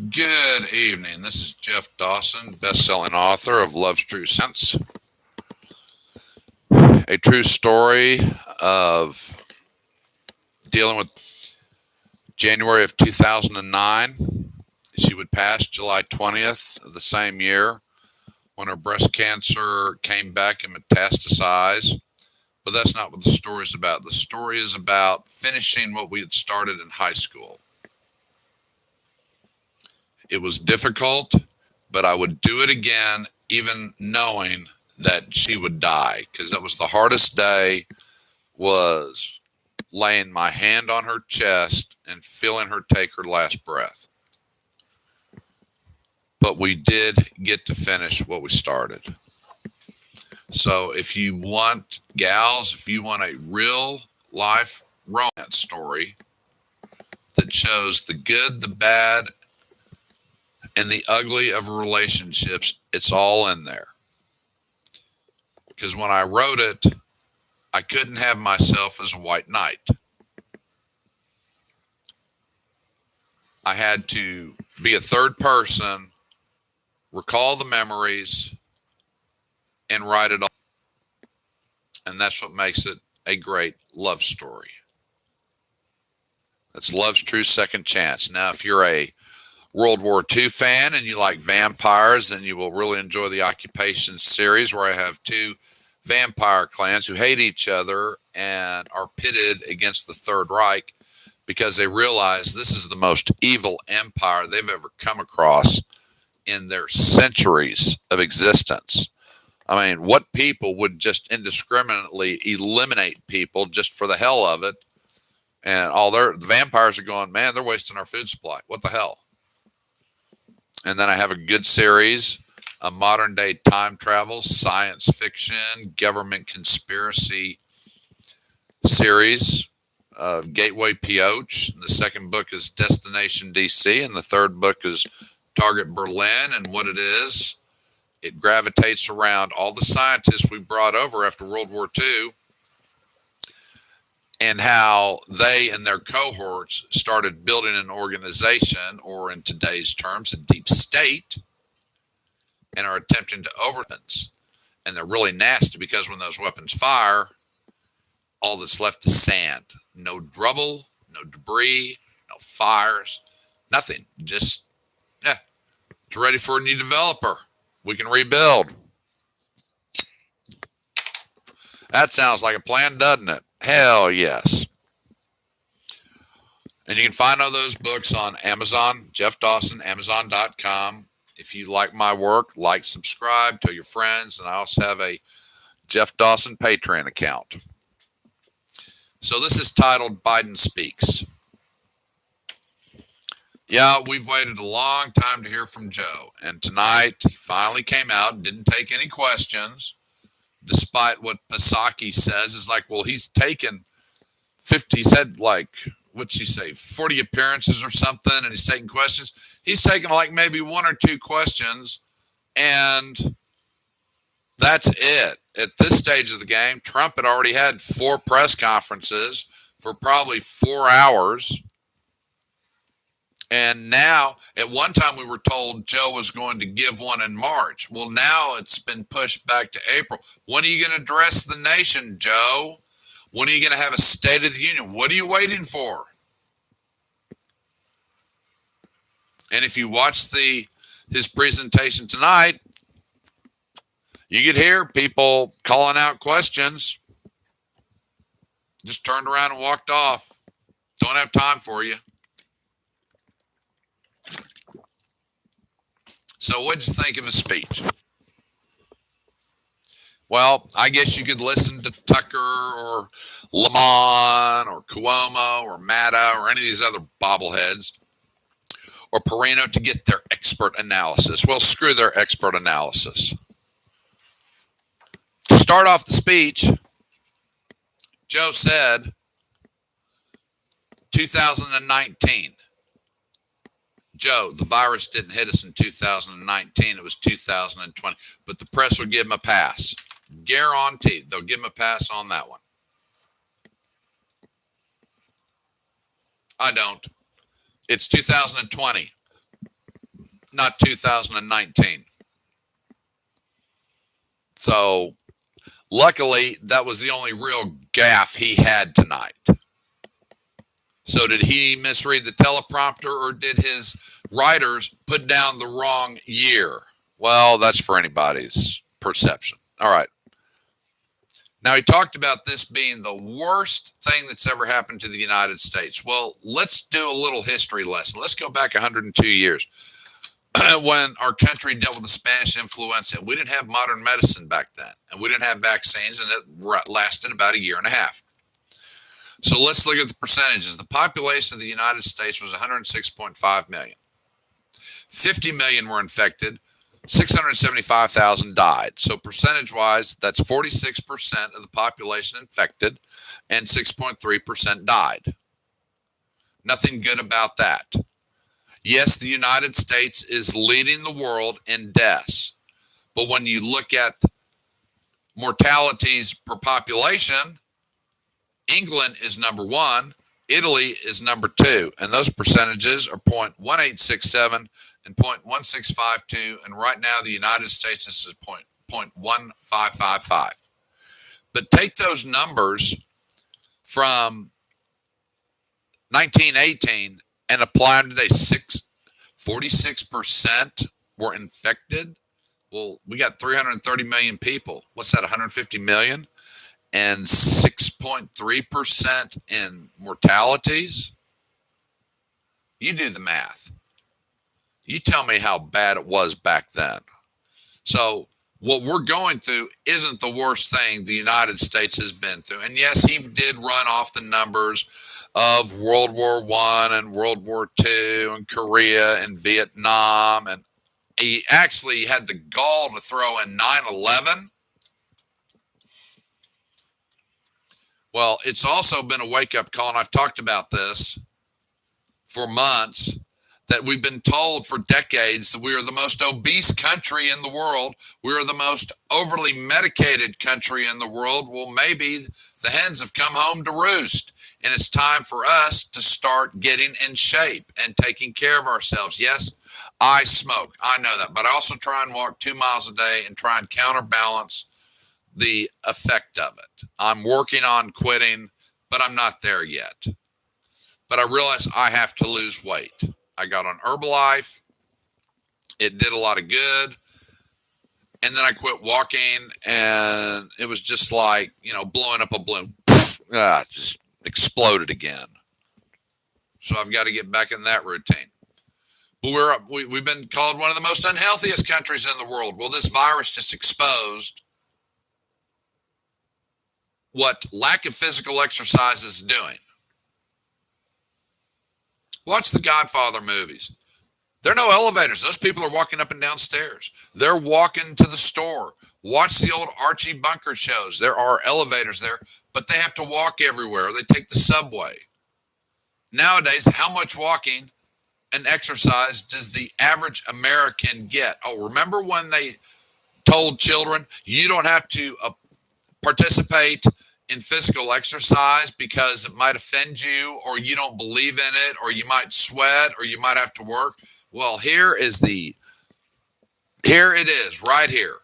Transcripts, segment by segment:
Good evening. This is Jeff Dawson, best-selling author of Love's True Sense, a true story of dealing with January of 2009. She would pass July 20th of the same year when her breast cancer came back and metastasized. But that's not what the story is about. The story is about finishing what we had started in high school. It was difficult, but I would do it again, even knowing that she would die, because that was the hardest day, was laying my hand on her chest and feeling her take her last breath. But we did get to finish what we started. So if you want, gals, if you want a real life romance story that shows the good, the bad, and the ugly of relationships, it's all in there. Because when I wrote it, I couldn't have myself as a white knight. I had to be a third person, recall the memories, and write it all. And that's what makes it a great love story. That's Love's True Second Chance. Now, if you're a World War II fan and you like vampires, then you will really enjoy the Occupation series, where I have two vampire clans who hate each other and are pitted against the Third Reich because they realize this is the most evil empire they've ever come across in their centuries of existence. I mean, what people would just indiscriminately eliminate people just for the hell of it? And the vampires are going, man, they're wasting our food supply. What the hell? And then I have a good series, a modern day time travel, science fiction, government conspiracy series of Gateway Pioche. The second book is Destination DC, and the third book is Target Berlin. And what it is, it gravitates around all the scientists we brought over after World War II and how they and their cohorts started building an organization, or in today's terms, a deep state, and are attempting to overthrow. And they're really nasty because when those weapons fire, all that's left is sand. No rubble, no debris, no fires, nothing. Just, it's ready for a new developer. We can rebuild. That sounds like a plan, doesn't it? Hell yes. And you can find all those books on Amazon, Jeff Dawson, Amazon.com. If you like my work, like, subscribe, tell your friends. And I also have a Jeff Dawson Patreon account. So this is titled Biden Speaks. Yeah, we've waited a long time to hear from Joe. And tonight, he finally came out, didn't take any questions, despite what Psaki says. Is like, well, he's taken 50, he's had like, what'd she say, 40 appearances or something, and he's taking questions. He's taken like maybe one or two questions, and that's it. At this stage of the game, Trump had already had 4 press conferences for probably 4 hours. And now, at one time, we were told Joe was going to give one in March. Well, now it's been pushed back to April. When are you going to address the nation, Joe? When are you going to have a State of the Union? What are you waiting for? And if you watch his presentation tonight, you could hear people calling out questions. Just turned around and walked off. Don't have time for you. So what'd you think of his speech? Well, I guess you could listen to Tucker or Lamont or Cuomo or Matta or any of these other bobbleheads or Perino to get their expert analysis. Well, screw their expert analysis. To start off the speech, Joe said 2019. Joe, the virus didn't hit us in 2019. It was 2020. But the press will give him a pass. Guaranteed. They'll give him a pass on that one. I don't. It's 2020. not 2019. So luckily, that was the only real gaffe he had tonight. So did he misread the teleprompter, or did his writers put down the wrong year? Well, that's for anybody's perception. All right. Now, he talked about this being the worst thing that's ever happened to the United States. Well, let's do a little history lesson. Let's go back 102 years when our country dealt with the Spanish influenza. We didn't have modern medicine back then, and we didn't have vaccines, and it lasted about a year and a half. So let's look at the percentages. The population of the United States was 106.5 million. 50 million were infected. 675,000 died. So percentage-wise, that's 46% of the population infected and 6.3% died. Nothing good about that. Yes, the United States is leading the world in deaths. But when you look at mortalities per population, England is number one, Italy is number two, and those percentages are 0.1867 and 0.1652, and right now the United States is 0.1555. But take those numbers from 1918 and apply them today. 46% were infected. Well, we got 330 million people. What's that, 150 million? And 6.3% in mortalities. You do the math. You tell me how bad it was back then. So what we're going through isn't the worst thing the United States has been through. And yes, he did run off the numbers of World War I and World War II and Korea and Vietnam. And he actually had the gall to throw in 9/11. Well, it's also been a wake-up call, and I've talked about this for months, that we've been told for decades that we are the most obese country in the world. We are the most overly medicated country in the world. Well, maybe the hens have come home to roost, and it's time for us to start getting in shape and taking care of ourselves. Yes, I smoke. I know that, but I also try and walk 2 miles a day and try and counterbalance the effect of it. I'm working on quitting, but I'm not there yet. But I realize I have to lose weight. I got on Herbalife. It did a lot of good. And then I quit walking, and it was just like, blowing up a balloon. Just exploded again. So I've got to get back in that routine. But we've been called one of the most unhealthiest countries in the world. Well, this virus just exposed what lack of physical exercise is doing. Watch the Godfather movies. There are no elevators. Those people are walking up and down stairs. They're walking to the store. Watch the old Archie Bunker shows. There are elevators there, but they have to walk everywhere. They take the subway. Nowadays, how much walking and exercise does the average American get? Oh, remember when they told children, you don't have to participate in physical exercise because it might offend you, or you don't believe in it, or you might sweat, or you might have to work? Well, here it is right here.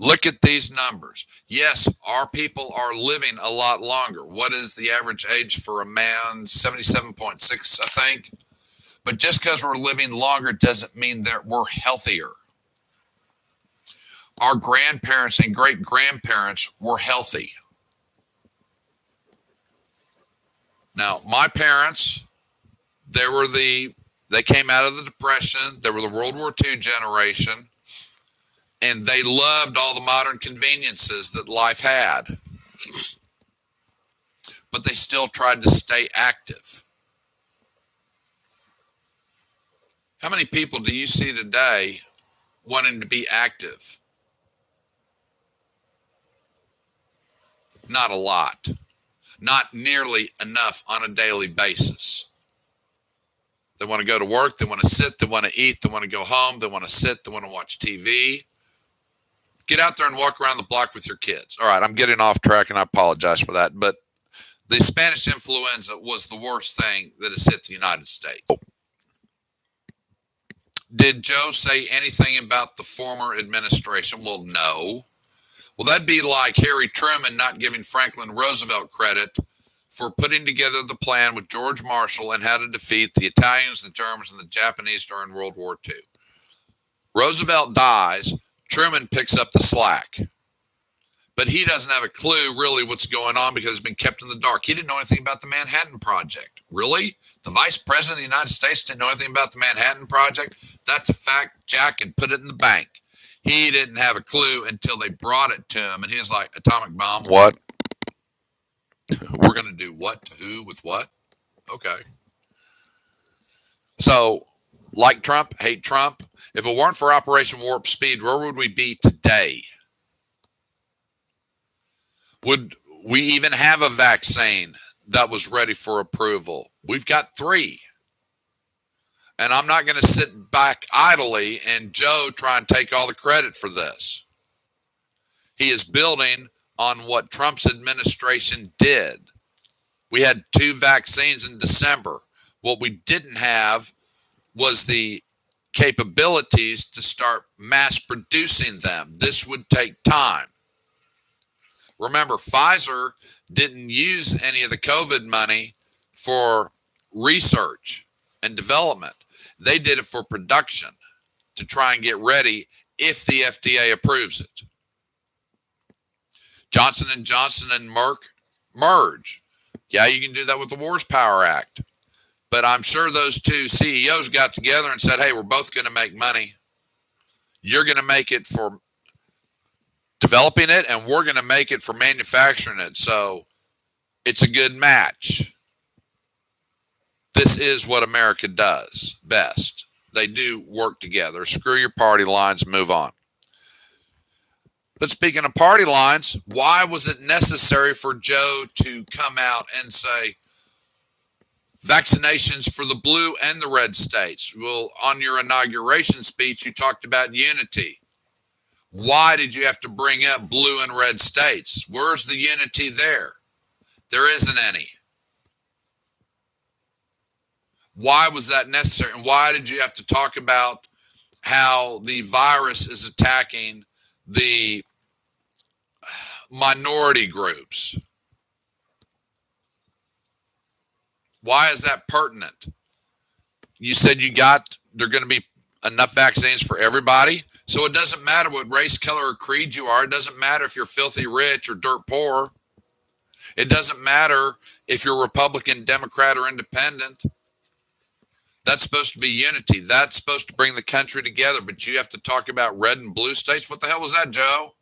Look at these numbers. Yes, our people are living a lot longer. What is the average age for a man? 77.6, I think. But just because we're living longer doesn't mean that we're healthier. Our grandparents and great-grandparents were healthy. Now, my parents, they came out of the Depression. They were the World War II generation, and they loved all the modern conveniences that life had. But they still tried to stay active. How many people do you see today wanting to be active? Not a lot. Not nearly enough on a daily basis. They want to go to work. They want to sit. They want to eat. They want to go home. They want to sit. They want to watch TV. Get out there and walk around the block with your kids. All right, I'm getting off track, and I apologize for that. But the Spanish influenza was the worst thing that has hit the United States. Did Joe say anything about the former administration? Well, no. Well, that'd be like Harry Truman not giving Franklin Roosevelt credit for putting together the plan with George Marshall and how to defeat the Italians, the Germans, and the Japanese during World War II. Roosevelt dies, Truman picks up the slack. But he doesn't have a clue really what's going on because it's been kept in the dark. He didn't know anything about the Manhattan Project. Really? The Vice President of the United States didn't know anything about the Manhattan Project? That's a fact, Jack, and put it in the bank. He didn't have a clue until they brought it to him, and he was like, atomic bomb, what? We're going to do what, to who, with what? Okay. So, like Trump, hate Trump. If it weren't for Operation Warp Speed, where would we be today? Would we even have a vaccine that was ready for approval? We've got 3. And I'm not going to sit back idly and Joe try and take all the credit for this. He is building on what Trump's administration did. We had 2 vaccines in December. What we didn't have was the capabilities to start mass producing them. This would take time. Remember, Pfizer didn't use any of the COVID money for research and development. They did it for production to try and get ready if the FDA approves it. Johnson & Johnson and Merck merge. Yeah, you can do that with the Wars Power Act. But I'm sure those 2 CEOs got together and said, hey, we're both going to make money. You're going to make it for developing it, and we're going to make it for manufacturing it. So it's a good match. This is what America does best. They do work together. Screw your party lines, move on. But speaking of party lines, why was it necessary for Joe to come out and say vaccinations for the blue and the red states? Well, on your inauguration speech, you talked about unity. Why did you have to bring up blue and red states? Where's the unity there? There isn't any. Why was that necessary? And why did you have to talk about how the virus is attacking the minority groups? Why is that pertinent? You said there are going to be enough vaccines for everybody. So it doesn't matter what race, color, or creed you are. It doesn't matter if you're filthy rich or dirt poor. It doesn't matter if you're Republican, Democrat, or independent. That's supposed to be unity. That's supposed to bring the country together. But you have to talk about red and blue states. What the hell was that, Joe?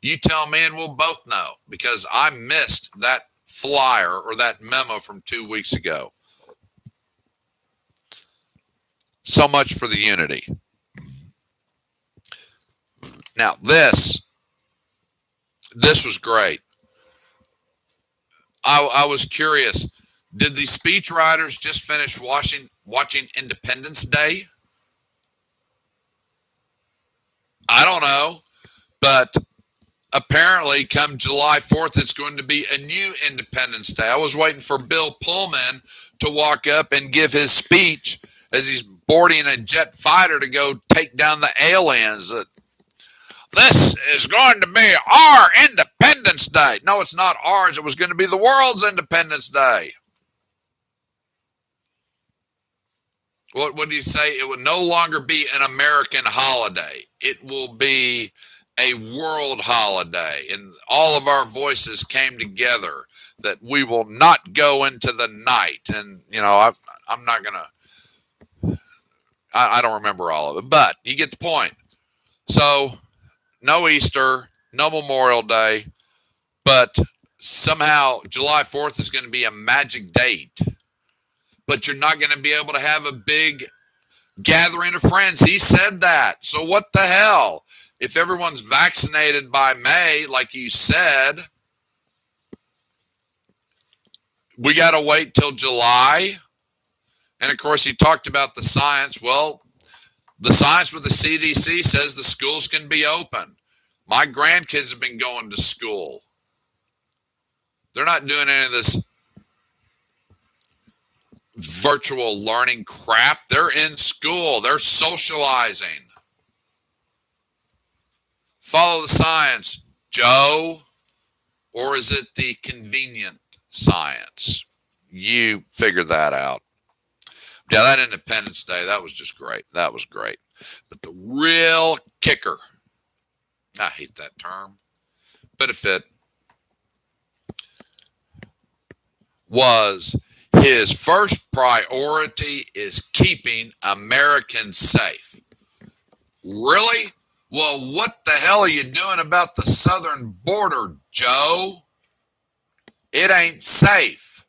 You tell me and we'll both know, because I missed that flyer or that memo from 2 weeks ago. So much for the unity. Now, this was great. I was curious. Did the speechwriters just finish watching Independence Day? I don't know. But apparently, come July 4th, it's going to be a new Independence Day. I was waiting for Bill Pullman to walk up and give his speech as he's boarding a jet fighter to go take down the aliens. This is going to be our Independence Day. No, it's not ours. It was going to be the world's Independence Day. What do you say? It will no longer be an American holiday. It will be a world holiday. And all of our voices came together that we will not go into the night. And, I'm not going to, I don't remember all of it, but you get the point. So, no Easter, no Memorial Day, but somehow July 4th is going to be a magic date. But you're not going to be able to have a big gathering of friends. He said that. So what the hell? If everyone's vaccinated by May, like you said, we got to wait till July. And of course, he talked about the science. Well, the science with the CDC says the schools can be open. My grandkids have been going to school. They're not doing any of this virtual learning crap. They're in school. They're socializing. Follow the science, Joe. Or is it the convenient science? You figure that out. Yeah, that Independence Day, that was just great. That was great. But the real kicker, I hate that term, benefit, was his first priority is keeping Americans safe. Really? Well, what the hell are you doing about the southern border, Joe? It ain't safe.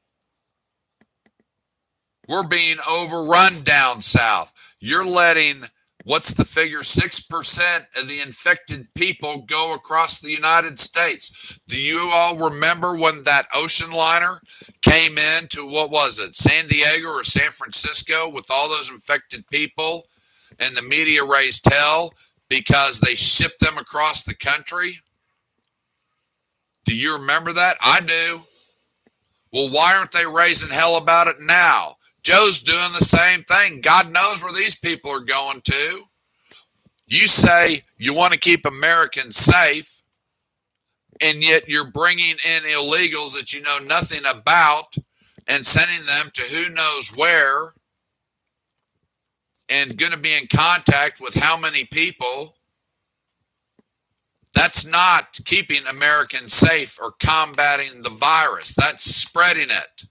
We're being overrun down south. You're letting, what's the figure, 6% of the infected people go across the United States. Do you all remember when that ocean liner came into, what was it, San Diego or San Francisco with all those infected people, and the media raised hell because they shipped them across the country? Do you remember that? I do. Well, why aren't they raising hell about it now? Joe's doing the same thing. God knows where these people are going to. You say you want to keep Americans safe, and yet you're bringing in illegals that you know nothing about and sending them to who knows where and going to be in contact with how many people. That's not keeping Americans safe or combating the virus. That's spreading it.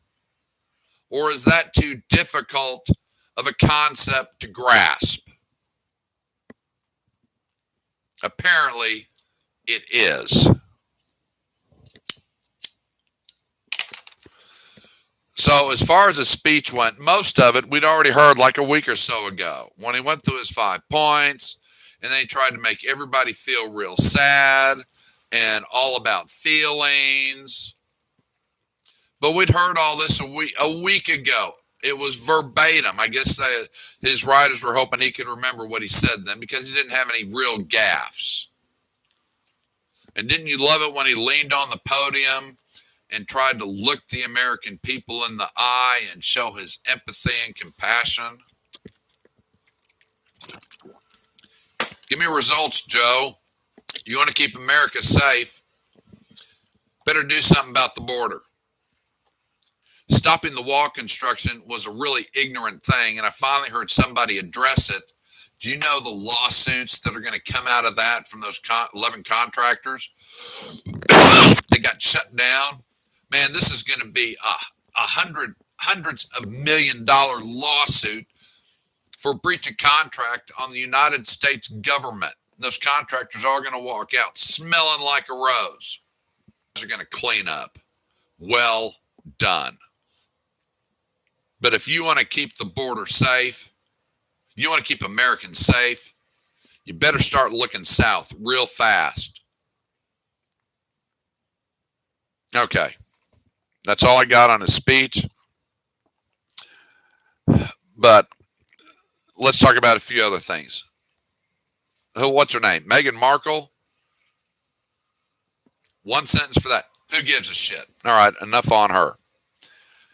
Or is that too difficult of a concept to grasp? Apparently, it is. So as far as the speech went, most of it we'd already heard like a week or so ago when he went through his 5 points and then he tried to make everybody feel real sad and all about feelings. But we'd heard all this a week ago. It was verbatim. I guess his writers were hoping he could remember what he said then because he didn't have any real gaffes. And didn't you love it when he leaned on the podium and tried to look the American people in the eye and show his empathy and compassion? Give me results, Joe. You want to keep America safe, better do something about the border. Stopping the wall construction was a really ignorant thing, and I finally heard somebody address it. Do you know the lawsuits that are going to come out of that from those 11 contractors? They got shut down. Man, this is going to be hundreds of $1,000,000 lawsuit for breach of contract on the United States government. Those contractors are going to walk out smelling like a rose. They're going to clean up. Well done. But if you want to keep the border safe, you want to keep Americans safe, you better start looking south real fast. Okay. That's all I got on his speech. But let's talk about a few other things. What's her name? Meghan Markle? One sentence for that. Who gives a shit? All right, enough on her.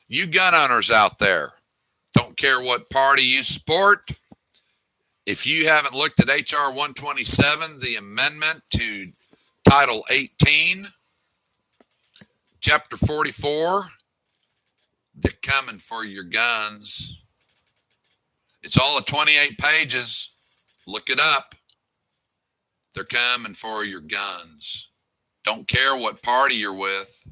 You gun owners out there, don't care what party you support. If you haven't looked at H.R. 127, the amendment to Title 18, Chapter 44, they're coming for your guns. It's all of 28 pages. Look it up. They're coming for your guns. Don't care what party you're with.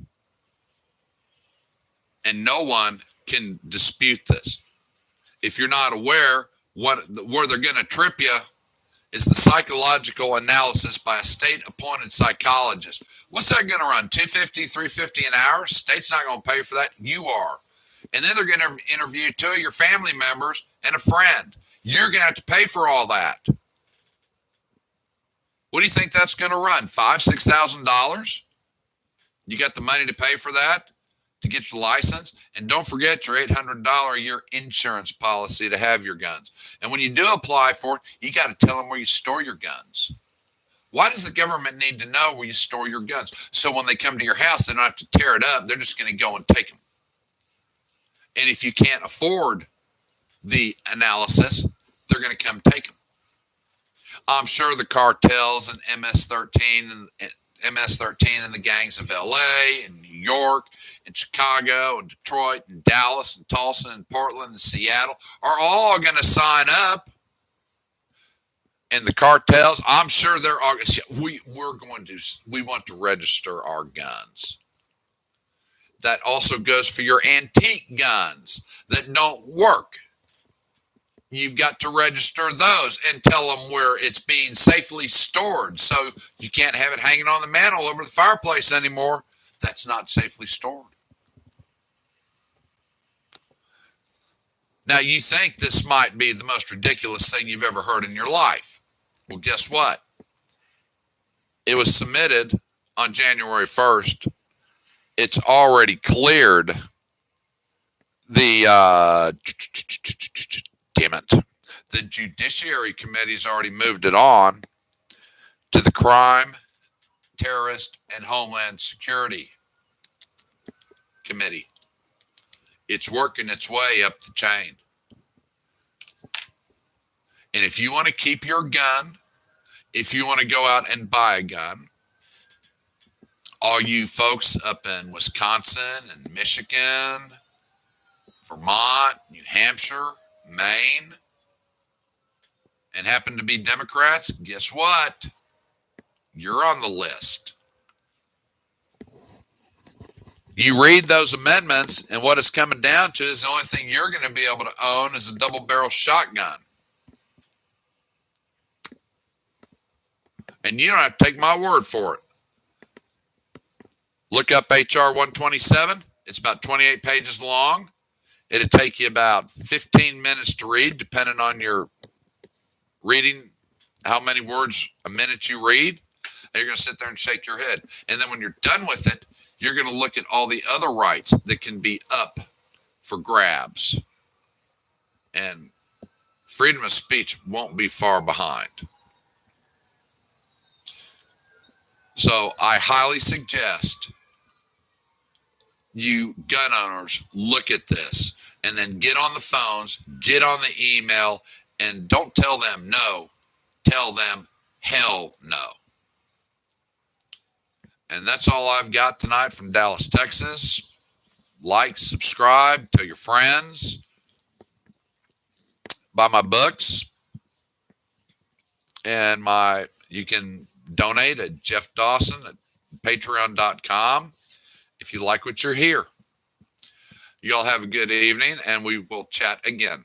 And no one can dispute this. If you're not aware, where they're going to trip you is the psychological analysis by a state-appointed psychologist. What's that going to run? $250, $350 an hour? State's not going to pay for that. You are. And then they're going to interview 2 of your family members and a friend. You're going to have to pay for all that. What do you think that's going to run? $5,000, $6,000? You got the money to pay for that to get your license? And don't forget your $800 a year insurance policy to have your guns. And when you do apply for it, you got to tell them where you store your guns. Why does the government need to know where you store your guns? So when they come to your house, they don't have to tear it up. They're just going to go and take them. And if you can't afford the analysis, they're going to come take them. I'm sure the cartels and MS-13 and the gangs of LA and New York and Chicago and Detroit and Dallas and Tulsa and Portland and Seattle are all going to sign up. And the cartels, I'm sure they're all. We want to register our guns. That also goes for your antique guns that don't work. You've got to register those and tell them where it's being safely stored. So you can't have it hanging on the mantle over the fireplace anymore. That's not safely stored. Now, you think this might be the most ridiculous thing you've ever heard in your life. Well, guess what? It was submitted on January 1st. It's already cleared the, damn it, the Judiciary Committee's already moved it on to the Crime, Terrorist, and Homeland Security Committee. It's working its way up the chain. And if you want to keep your gun, if you want to go out and buy a gun, all you folks up in Wisconsin and Michigan, Vermont, New Hampshire, Maine, and happen to be Democrats, guess what? You're on the list. You read those amendments, and what it's coming down to is the only thing you're going to be able to own is a double-barrel shotgun. And you don't have to take my word for it. Look up HR 127. It's about 28 pages long. It'll take you about 15 minutes to read, depending on your reading, how many words a minute you read. And you're going to sit there and shake your head. And then when you're done with it, you're going to look at all the other rights that can be up for grabs. And freedom of speech won't be far behind. So I highly suggest you gun owners look at this and then get on the phones, get on the email, and don't tell them no. Tell them hell no. And that's all I've got tonight from Dallas, Texas. Like, subscribe, tell your friends, buy my books, and you can donate at Jeff Dawson at patreon.com if you like what you're hear. You all have a good evening, and we will chat again.